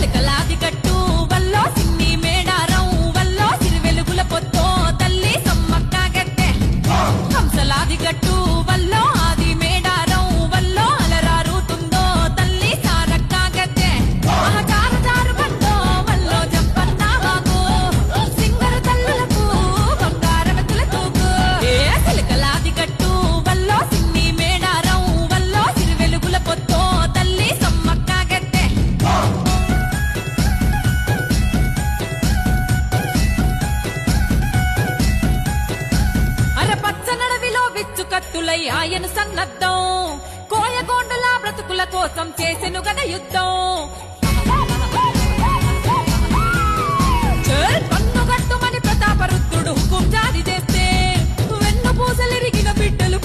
సిలకలాది గట్టు వల్లో సిన్ని మేడారం వల్లో సిరి వెలుగుల పొత్తో తల్లి సమ్మక్క గట్టె హంసలాది గట్టు వల్లో ఆది మేడారం వల్లో అలరారుతుందో తల్లి సారక్క గట్టె చారు చారు బండో వల్లో జంపన్న వాగు సింగరు తల్లులకు బంగారవతుల తూగు సిలకలాది గట్టు వల్లో సిన్ని మేడారం వల్లో సిరి వెలుగుల పొత్తో తల్లి సమ్మక్క గట్టె పచ్చనడవిలో విచ్చు కత్తులై ఆయన సన్నద్ధం కోయగోండల బ్రతుకుల కోసం చేసెను గద యుద్ధం పన్నుగట్టుమని ప్రతాపరుద్రుడు హుకుం జారీ చేస్తే వెన్ను పూసలిరిగిన బిడ్డలు